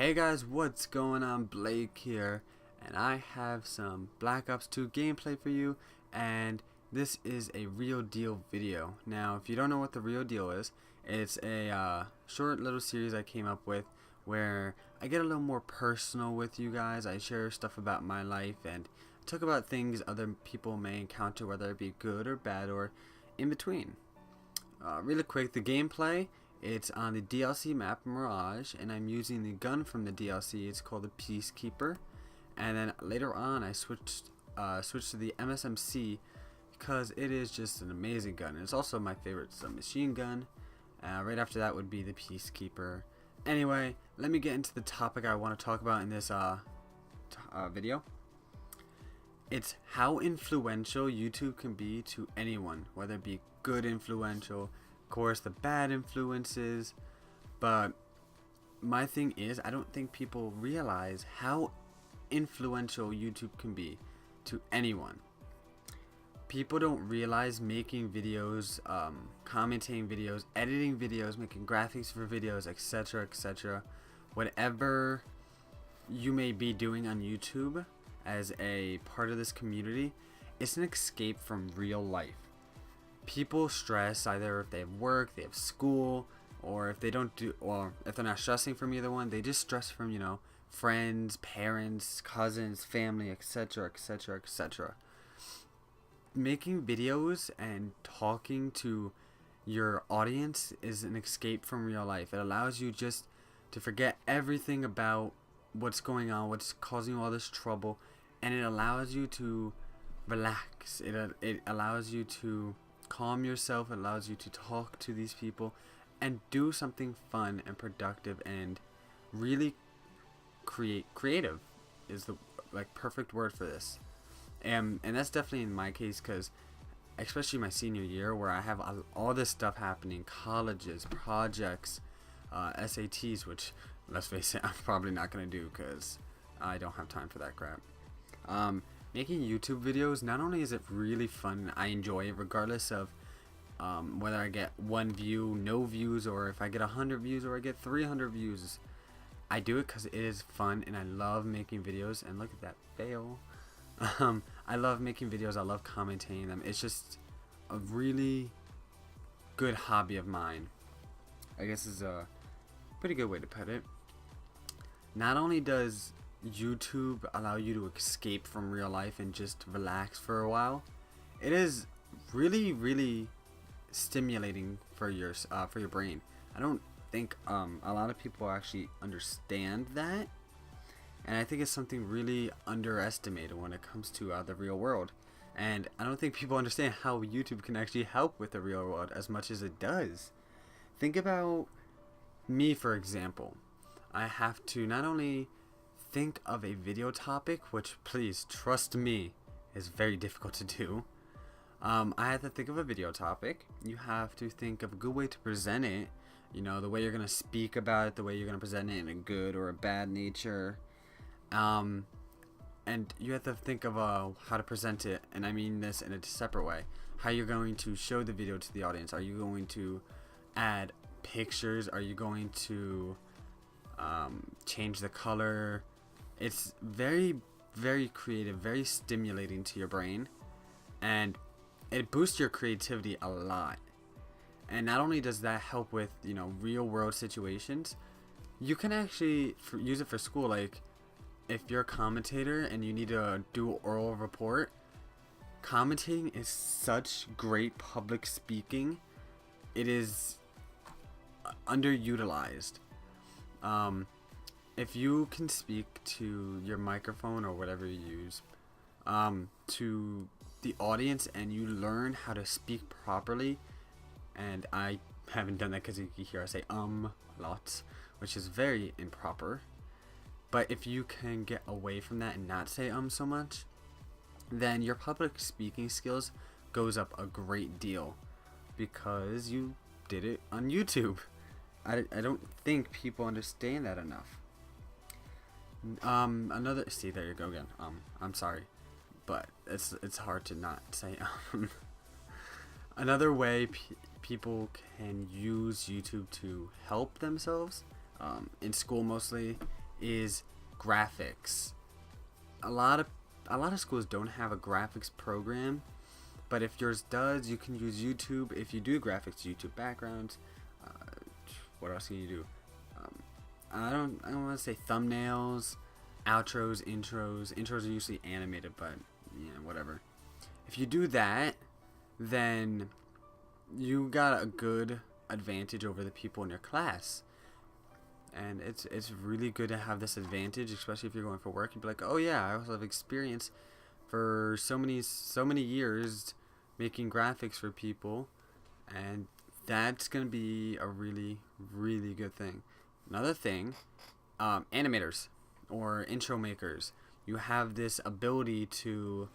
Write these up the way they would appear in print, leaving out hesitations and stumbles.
Hey guys, what's going on? Blake here, and I have some Black Ops 2 gameplay for you, and this is a real deal video. Now, if you don't know what the real deal is, it's a short little series I came up with where I get a little more personal with you guys. I share stuff about my life and talk about things other people may encounter, whether it be good or bad or in between. Really quick, the gameplay. It's on the DLC map Mirage, and I'm using the gun from the DLC. It's called the Peacekeeper. And then later on, I switched to the MSMC because it is just an amazing gun. It's also my favorite submachine gun. Right after that would be the Peacekeeper. Anyway, let me get into the topic I want to talk about in this video. It's how influential YouTube can be to anyone, whether it be good influential, of course the bad influences, but my thing is I don't think people realize how influential YouTube can be to anyone. People don't realize making videos, commentating videos, editing videos, making graphics for videos, etc, etc, whatever you may be doing on YouTube as a part of this community, it's an escape from real life. People stress either if they have work, they have school, or if they don't do, or if they're not stressing from either one, they just stress from, you know, friends, parents, cousins, family, etc, etc, etc. Making videos and talking to your audience is an escape from real life. It allows you just to forget everything about what's going on, what's causing you all this trouble, and it allows you to relax. It allows you to calm yourself. It allows you to talk to these people and do something fun and productive and really creative is the perfect word for this. And that's definitely in my case, because especially my senior year where I have all this stuff happening, colleges, projects, SATs, which let's face it, I'm probably not going to do because I don't have time for that crap. Making YouTube videos, not only is it really fun, I enjoy it regardless of whether I get 1 view, no views, or if I get 100 views or I get 300 views. I do it because it is fun and I love making videos. And look at that fail. I love making videos. I love commentating them. It's just a really good hobby of mine, I guess is a pretty good way to put it. Not only does YouTube allow you to escape from real life and just relax for a while, it is really stimulating for your brain. I don't think a lot of people actually understand that, and I think it's something really underestimated when it comes to the real world. And I don't think people understand how YouTube can actually help with the real world as much as it does. Think about me, for example. I have to not only think of a video topic, which, please trust me, is very difficult to do. I have to think of a video topic. You have to think of a good way to present it, you know, the way you're going to speak about it, the way you're going to present it in a good or a bad nature, and you have to think of how to present it, and I mean this in a separate way. How you're going to show the video to the audience. Are you going to add pictures? Are you going to change the color? It's very creative, very stimulating to your brain, and it boosts your creativity a lot. And not only does that help with, you know, real world situations, you can actually use it for school. Like if you're a commentator and you need to do an oral report, commentating is such great public speaking. It is underutilized. If you can speak to your microphone or whatever you use to the audience and you learn how to speak properly, and I haven't done that because you hear I say lots, which is very improper, but if you can get away from that and not say so much, then your public speaking skills goes up a great deal because you did it on YouTube. I don't think people understand that enough. See, there you go again. I'm sorry, but it's hard to not say Another way people can use YouTube to help themselves, in school mostly, is graphics. A lot of schools don't have a graphics program, but if yours does, you can use YouTube. If you do graphics, YouTube backgrounds. What else can you do? I don't want to say thumbnails, outros, intros. Intros are usually animated, but yeah, whatever. If you do that, then you got a good advantage over the people in your class. And it's really good to have this advantage, especially if you're going for work. You'd be like, oh yeah, I also have experience for so many years making graphics for people, and that's gonna be a really good thing. Another thing, animators or intro makers, you have this ability to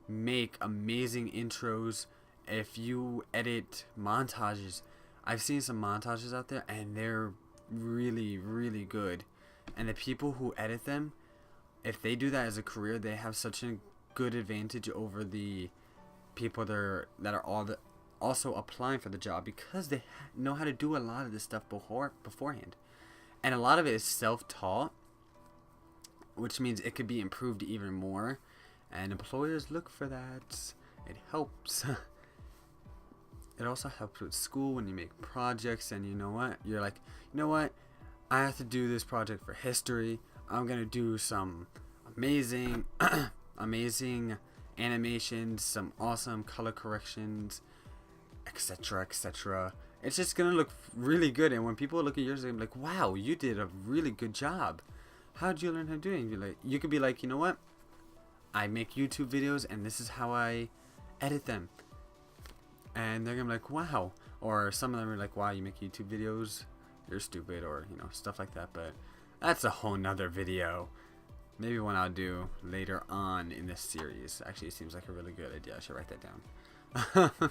make amazing intros. If you edit montages, I've seen some montages out there and they're really good, and the people who edit them, if they do that as a career, they have such a good advantage over the people that are also applying for the job, because they know how to do a lot of this stuff beforehand, and a lot of it is self-taught, which means it could be improved even more, and employers look for that. It helps. It also helps with school when you make projects, and you know what? You're like, you know what? I have to do this project for history. I'm gonna do some amazing, amazing animations, some awesome color corrections, etc., etc. It's just gonna look really good, and when people look at yours, they're like, "Wow, you did a really good job. How'd you learn how to do it?" You could be like, you know what? I make YouTube videos, and this is how I edit them. And they're gonna be like, wow. Or some of them are like, wow, you make YouTube videos, you're stupid, or stuff like that. But that's a whole nother video, maybe one I'll do later on in this series. Actually, it seems like a really good idea. I should write that down.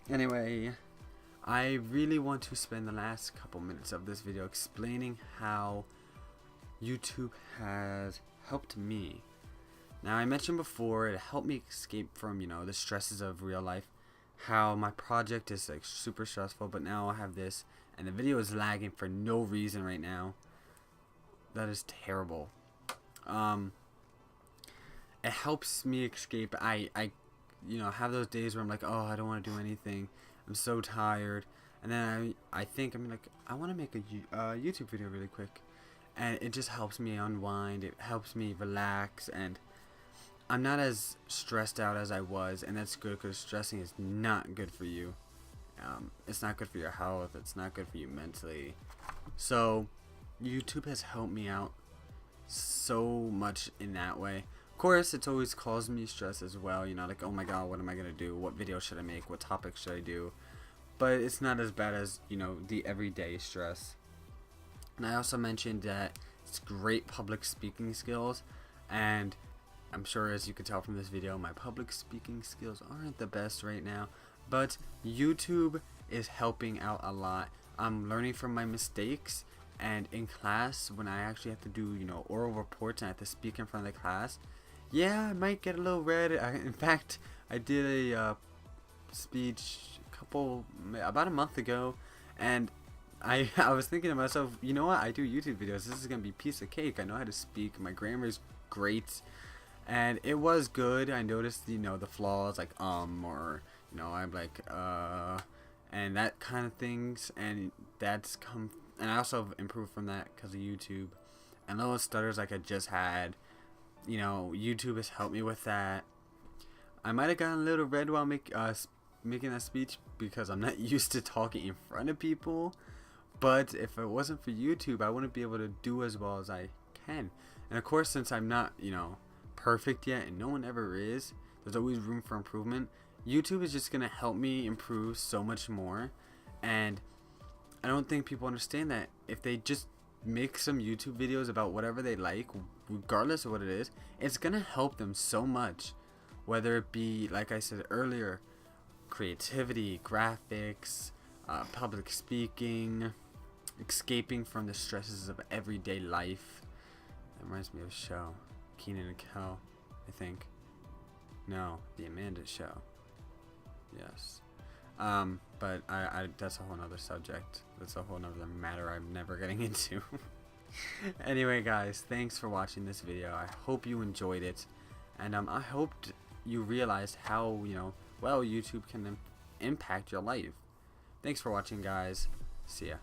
Anyway, I really want to spend the last couple minutes of this video explaining how YouTube has helped me. Now, I mentioned before, it helped me escape from the stresses of real life, how my project is like super stressful, but now I have this, and the video is lagging for no reason right now. That is terrible. It helps me escape. I have those days where I'm like, oh, I don't want to do anything, I'm so tired, and then I think I'm like, I want to make a YouTube video really quick, and it just helps me unwind. It helps me relax, and I'm not as stressed out as I was, and that's good, because stressing is not good for you. It's not good for your health. It's not good for you mentally. So YouTube has helped me out so much in that way. Of course, it's always caused me stress as well. Like, oh my god, what am I gonna do? What video should I make? What topic should I do? But it's not as bad as the everyday stress. And I also mentioned that it's great public speaking skills, and I'm sure, as you can tell from this video, my public speaking skills aren't the best right now, but YouTube is helping out a lot. I'm learning from my mistakes, and in class, when I actually have to do, oral reports and I have to speak in front of the class, yeah, I might get a little red. In fact, I did a speech about a month ago, and I was thinking to myself, you know what, I do YouTube videos, this is going to be a piece of cake. I know how to speak, my grammar is great. And it was good. I noticed, the flaws, like, or, I'm like, and that kind of things. And that's and I also improved from that because of YouTube. And those stutters like I just had, YouTube has helped me with that. I might have gotten a little red while making that speech, because I'm not used to talking in front of people. But if it wasn't for YouTube, I wouldn't be able to do as well as I can. And of course, since I'm not, perfect yet, and no one ever is, there's always room for improvement. YouTube is just gonna help me improve so much more, and I don't think people understand that if they just make some YouTube videos about whatever they like, regardless of what it is, it's gonna help them so much, whether it be, like I said earlier, creativity, graphics, public speaking, escaping from the stresses of everyday life. That reminds me of a show, Keenan and Kel, I think. No, The Amanda Show. Yes. But I that's a whole nother subject. That's a whole nother matter I'm never getting into. Anyway, guys, thanks for watching this video. I hope you enjoyed it, and I hoped you realized how well YouTube can impact your life. Thanks for watching, guys. See ya.